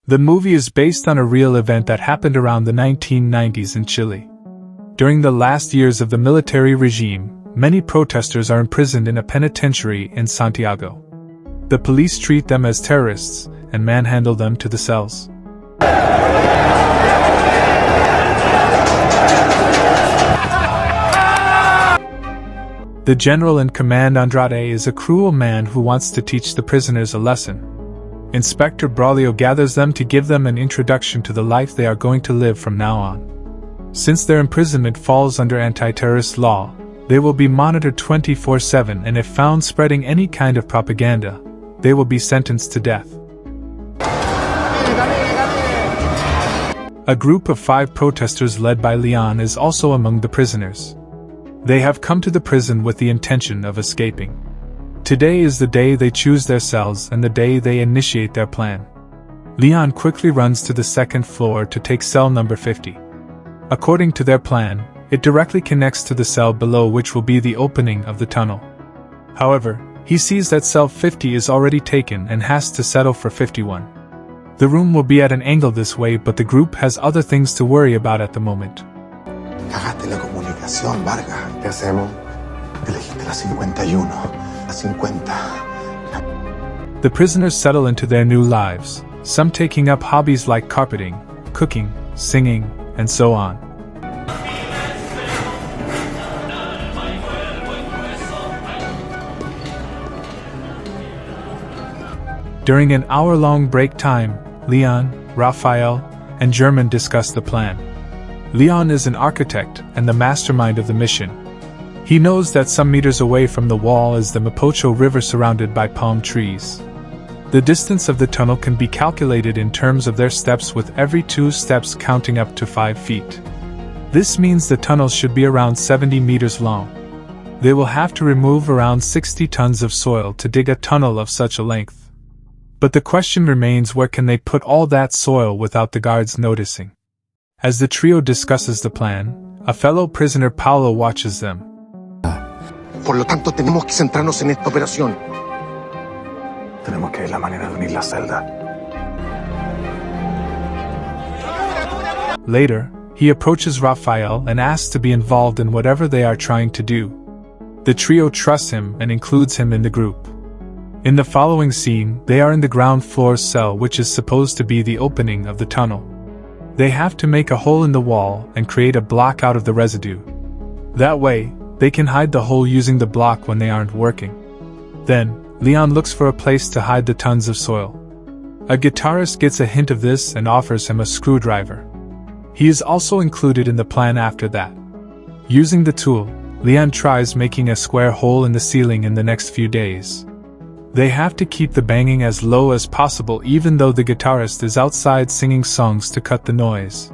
The movie is based on a real event that happened around the 1990s in Chile. During the last years of the military regime, many protesters are imprisoned in a penitentiary in Santiago. The police treat them as terrorists and manhandle them to the cells. The general in command, Andrade, is a cruel man who wants to teach the prisoners a lesson. Inspector Braulio gathers them to give them an introduction to the life they are going to live from now on. Since their imprisonment falls under anti-terrorist law, they will be monitored 24/7, and if found spreading any kind of propaganda, they will be sentenced to death. A group of 5 protesters led by Leon is also among the prisoners. They have come to the prison with the intention of escaping. Today is the day they choose their cells and the day they initiate their plan. Leon quickly runs to the second floor to take cell number 50. According to their plan, it directly connects to the cell below, which will be the opening of the tunnel. However, he sees that cell 50 is already taken and has to settle for 51. The room will be at an angle this way, but the group has other things to worry about at the moment. Cagaste la comunicación, Vargas. ¿Qué hacemos? Elegiste la 51. La 50. The prisoners settle into their new lives, some taking up hobbies like carpeting, cooking, singing, and so on. During an hour-long break time, Leon, Raphael, and German discuss the plan. Leon is an architect and the mastermind of the mission. He knows that some meters away from the wall is the Mapocho River surrounded by palm trees. The distance of the tunnel can be calculated in terms of their steps, with every 2 steps counting up to 5 feet. This means the tunnel should be around 70 meters long. They will have to remove around 60 tons of soil to dig a tunnel of such a length. But the question remains, where can they put all that soil without the guards noticing? As the trio discusses the plan, a fellow prisoner, Paulo, watches them. Por lo tanto, tenemos que centrarnos en esta operación. Tenemos que ver la manera de unir la celda. Later, he approaches Raphael and asks to be involved in whatever they are trying to do. The trio trusts him and includes him in the group. In the following scene, they are in the ground floor cell, which is supposed to be the opening of the tunnel. They have to make a hole in the wall and create a block out of the residue. That way, they can hide the hole using the block when they aren't working. Then, Leon looks for a place to hide the tons of soil. A guitarist gets a hint of this and offers him a screwdriver. He is also included in the plan after that. Using the tool, Leon tries making a square hole in the ceiling in the next few days. They have to keep the banging as low as possible, even though the guitarist is outside singing songs to cut the noise.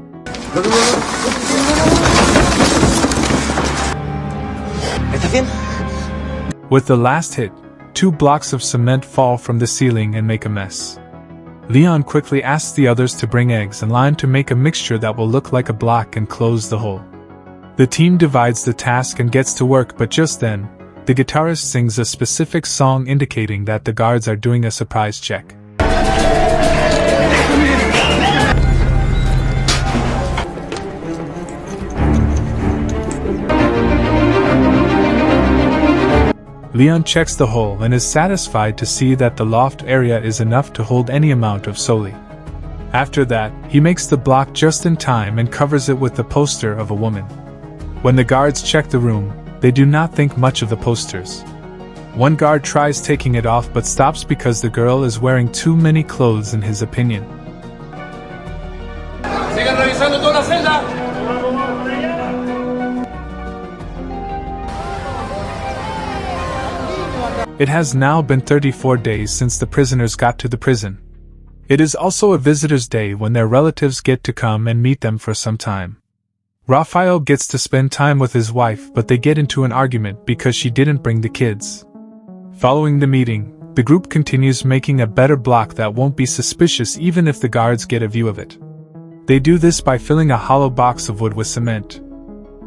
With the last hit, 2 blocks of cement fall from the ceiling and make a mess. Leon quickly asks the others to bring eggs and lime to make a mixture that will look like a block and close the hole. The team divides the task and gets to work, but just then, the guitarist sings a specific song indicating that the guards are doing a surprise check. Leon checks the hole and is satisfied to see that the loft area is enough to hold any amount of soli. After that, he makes the block just in time and covers it with the poster of a woman. When the guards check the room, they do not think much of the posters. One guard tries taking it off but stops because the girl is wearing too many clothes in his opinion. Sigan revisando toda la celda. It has now been 34 days since the prisoners got to the prison. It is also a visitor's day when their relatives get to come and meet them for some time. Raphael gets to spend time with his wife, but they get into an argument because she didn't bring the kids. Following the meeting, the group continues making a better block that won't be suspicious even if the guards get a view of it. They do this by filling a hollow box of wood with cement.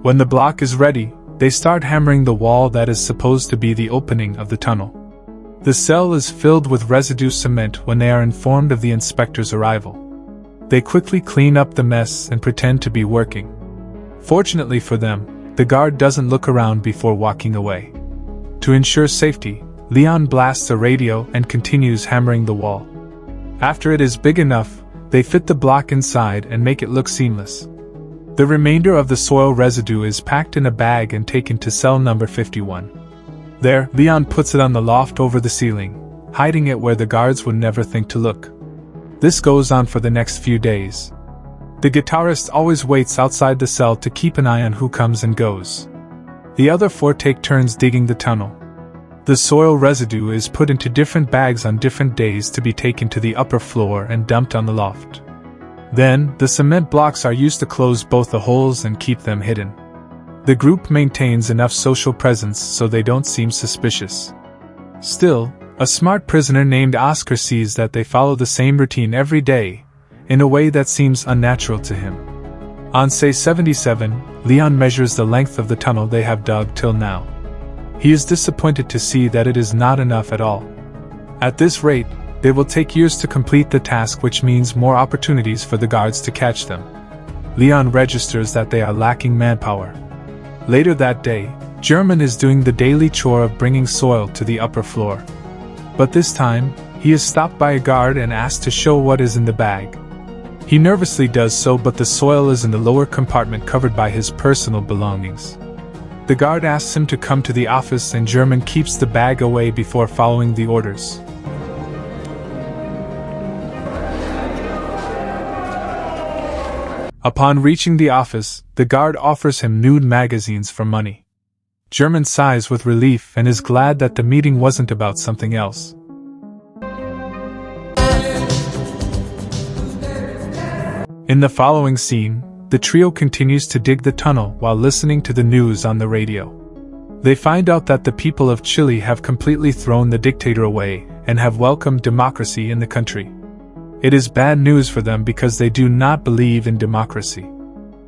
When the block is ready, they start hammering the wall that is supposed to be the opening of the tunnel. The cell is filled with residue cement when they are informed of the inspector's arrival. They quickly clean up the mess and pretend to be working. Fortunately for them, the guard doesn't look around before walking away. To ensure safety, Leon blasts a radio and continues hammering the wall. After it is big enough, they fit the block inside and make it look seamless. The remainder of the soil residue is packed in a bag and taken to cell number 51. There, Leon puts it on the loft over the ceiling, hiding it where the guards would never think to look. This goes on for the next few days. The guitarist always waits outside the cell to keep an eye on who comes and goes. The other four take turns digging the tunnel. The soil residue is put into different bags on different days to be taken to the upper floor and dumped on the loft. Then, the cement blocks are used to close both the holes and keep them hidden. The group maintains enough social presence so they don't seem suspicious. Still, a smart prisoner named Oscar sees that they follow the same routine every day, in a way that seems unnatural to him. On Say 77, Leon measures the length of the tunnel they have dug till now. He is disappointed to see that it is not enough at all. At this rate, they will take years to complete the task, which means more opportunities for the guards to catch them. Leon registers that they are lacking manpower. Later that day, German is doing the daily chore of bringing soil to the upper floor. But this time, he is stopped by a guard and asked to show what is in the bag. He nervously does so, but the soil is in the lower compartment covered by his personal belongings. The guard asks him to come to the office and German keeps the bag away before following the orders. Upon reaching the office, the guard offers him nude magazines for money. German sighs with relief and is glad that the meeting wasn't about something else. In the following scene, the trio continues to dig the tunnel while listening to the news on the radio. They find out that the people of Chile have completely thrown the dictator away and have welcomed democracy in the country. It is bad news for them because they do not believe in democracy.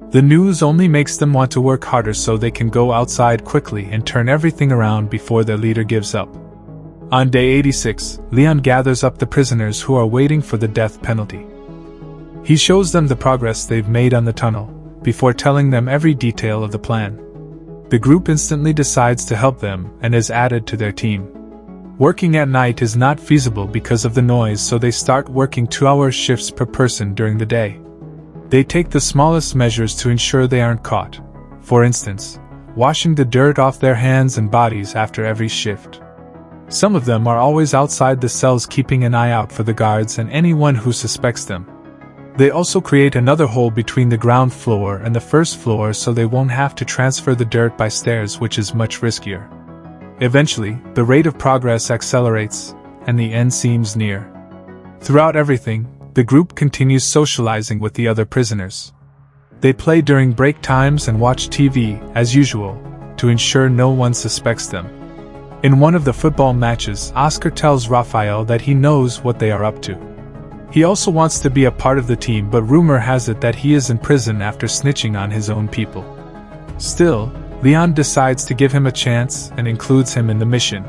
The news only makes them want to work harder so they can go outside quickly and turn everything around before their leader gives up. On day 86, Leon gathers up the prisoners who are waiting for the death penalty. He shows them the progress they've made on the tunnel, before telling them every detail of the plan. The group instantly decides to help them and is added to their team. Working at night is not feasible because of the noise, so they start working 2-hour shifts per person during the day. They take the smallest measures to ensure they aren't caught. For instance, washing the dirt off their hands and bodies after every shift. Some of them are always outside the cells keeping an eye out for the guards and anyone who suspects them. They also create another hole between the ground floor and the first floor so they won't have to transfer the dirt by stairs, which is much riskier. Eventually, the rate of progress accelerates, and the end seems near. Throughout everything, the group continues socializing with the other prisoners. They play during break times and watch TV, as usual, to ensure no one suspects them. In one of the football matches, Oscar tells Rafael that he knows what they are up to. He also wants to be a part of the team, but rumor has it that he is in prison after snitching on his own people. Still, Leon decides to give him a chance and includes him in the mission.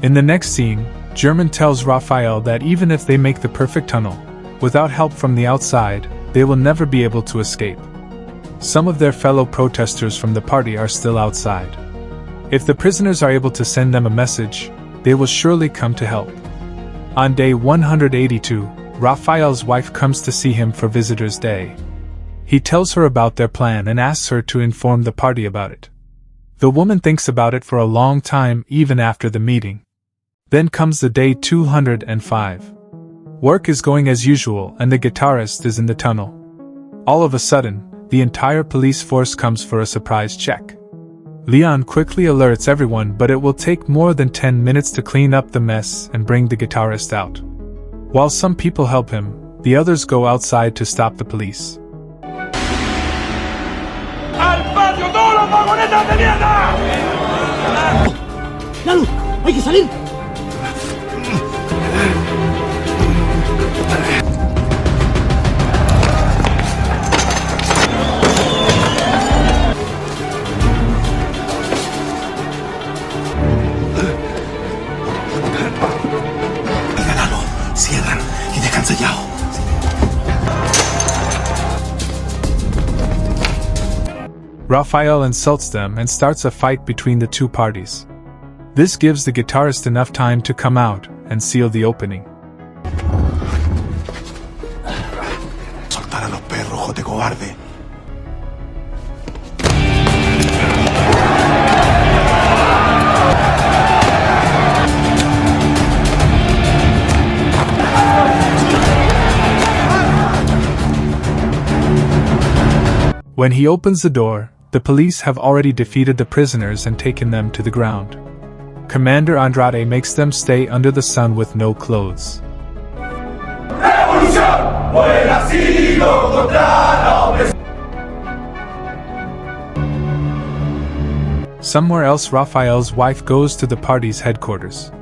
In the next scene, German tells Rafael that even if they make the perfect tunnel, without help from the outside, they will never be able to escape. Some of their fellow protesters from the party are still outside. If the prisoners are able to send them a message, they will surely come to help. On day 182, Rafael's wife comes to see him for Visitors' Day. He tells her about their plan and asks her to inform the party about it. The woman thinks about it for a long time, even after the meeting. Then comes the day 205. Work is going as usual and the guitarist is in the tunnel. All of a sudden, the entire police force comes for a surprise check. Leon quickly alerts everyone, but it will take more than 10 minutes to clean up the mess and bring the guitarist out. While some people help him, the others go outside to stop the police. ¡Al patio todos los vagonetas de mierda! ¡Lalo! ¡Hay que salir! Cierran y dejan sellado. Raphael insults them and starts a fight between the two parties. This gives the guitarist enough time to come out and seal the opening. Soltar a los perros, jote cobarde. When he opens the door, the police have already defeated the prisoners and taken them to the ground. Commander Andrade makes them stay under the sun with no clothes. Somewhere else, Raphael's wife goes to the party's headquarters.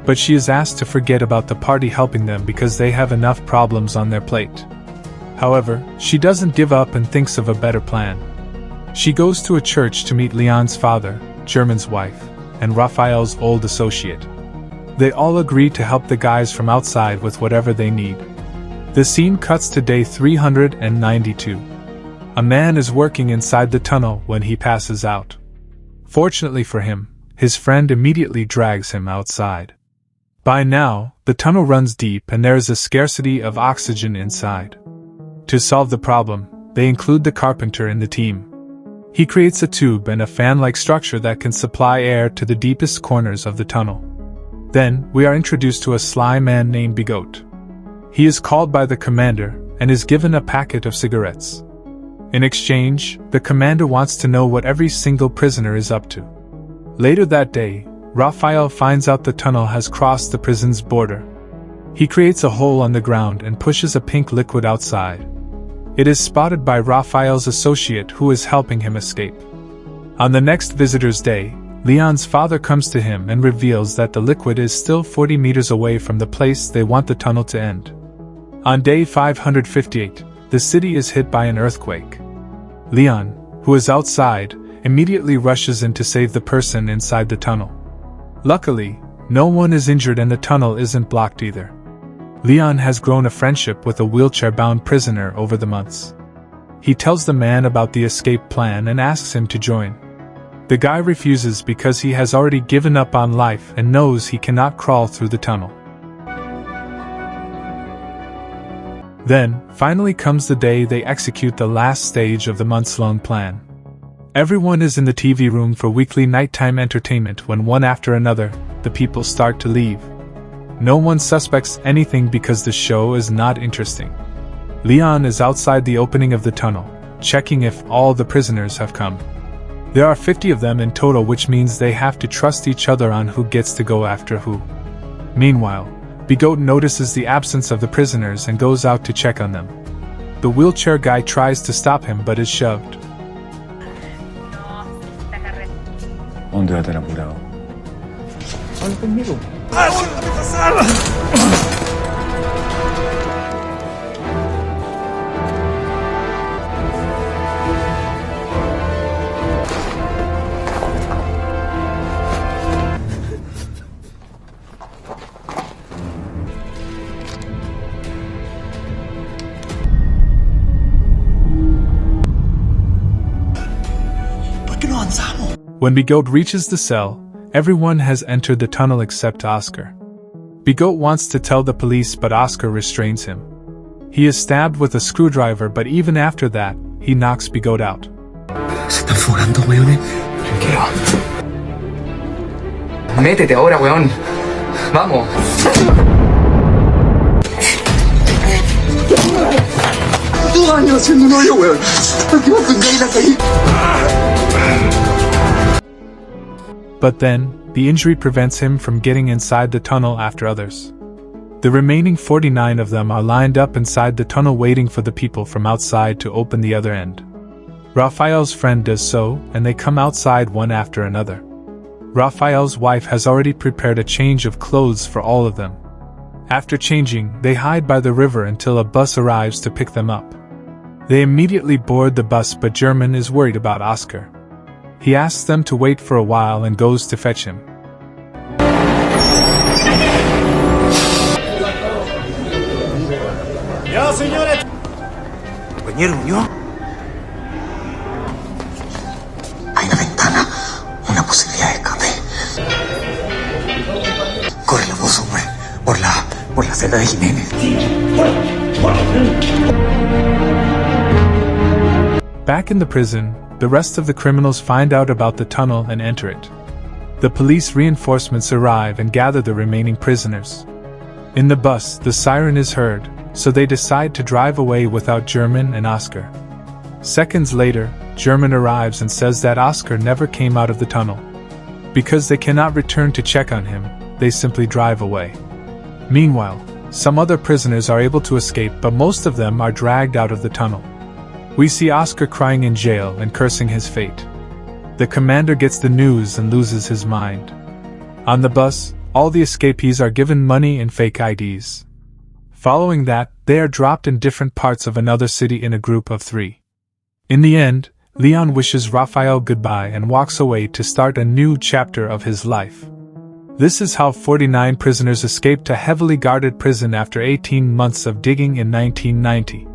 But she is asked to forget about the party helping them because they have enough problems on their plate. However, she doesn't give up and thinks of a better plan. She goes to a church to meet Leon's father, German's wife, and Raphael's old associate. They all agree to help the guys from outside with whatever they need. The scene cuts to day 392. A man is working inside the tunnel when he passes out. Fortunately for him, his friend immediately drags him outside. By now, the tunnel runs deep and there is a scarcity of oxygen inside. To solve the problem, they include the carpenter in the team. He creates a tube and a fan-like structure that can supply air to the deepest corners of the tunnel. Then, we are introduced to a sly man named Breakout. He is called by the commander and is given a packet of cigarettes. In exchange, the commander wants to know what every single prisoner is up to. Later that day, Raphael finds out the tunnel has crossed the prison's border. He creates a hole on the ground and pushes a pink liquid outside. It is spotted by Raphael's associate who is helping him escape. On the next visitor's day, Leon's father comes to him and reveals that the liquid is still 40 meters away from the place they want the tunnel to end. On day 558, the city is hit by an earthquake. Leon, who is outside, immediately rushes in to save the person inside the tunnel. Luckily, no one is injured and the tunnel isn't blocked either. Leon has grown a friendship with a wheelchair-bound prisoner over the months. He tells the man about the escape plan and asks him to join. The guy refuses because he has already given up on life and knows he cannot crawl through the tunnel. Then, finally comes the day they execute the last stage of the months-long plan. Everyone is in the TV room for weekly nighttime entertainment when one after another, the people start to leave. No one suspects anything because the show is not interesting. Leon is outside the opening of the tunnel, checking if all the prisoners have come. There are 50 of them in total, which means they have to trust each other on who gets to go after who. Meanwhile, Breakout notices the absence of the prisoners and goes out to check on them. The wheelchair guy tries to stop him but is shoved. ¿Dónde va tan apurado? ¡Habla conmigo! ¡Déjame pasar! ¿Por qué no avanzamos? When Breakout reaches the cell, everyone has entered the tunnel except Oscar. Breakout wants to tell the police but Oscar restrains him. He is stabbed with a screwdriver but even after that, he knocks Breakout out. Se están fugando, weones. Tranquilo. Métete ahora, weón. Vamos. Todo año haciendo un hoyo, weón. Aquí va a tener la caída. But then, the injury prevents him from getting inside the tunnel after others. The remaining 49 of them are lined up inside the tunnel waiting for the people from outside to open the other end. Raphael's friend does so, and they come outside one after another. Raphael's wife has already prepared a change of clothes for all of them. After changing, they hide by the river until a bus arrives to pick them up. They immediately board the bus but German is worried about Oscar. He asks them to wait for a while and goes to fetch him. ¡Ya, señores! Compañero Muñoz. de escape. Corre la voz, hombre. Por la celda de Jiménez. Back in the prison, the rest of the criminals find out about the tunnel and enter it. The police reinforcements arrive and gather the remaining prisoners. In the bus, the siren is heard, so they decide to drive away without German and Oscar. Seconds later, German arrives and says that Oscar never came out of the tunnel. Because they cannot return to check on him, they simply drive away. Meanwhile, some other prisoners are able to escape, but most of them are dragged out of the tunnel. We see Oscar crying in jail and cursing his fate. The commander gets the news and loses his mind. On the bus, all the escapees are given money and fake IDs. Following that, they are dropped in different parts of another city in a group of 3. In the end, Leon wishes Raphael goodbye and walks away to start a new chapter of his life. This is how 49 prisoners escaped a heavily guarded prison after 18 months of digging in 1990.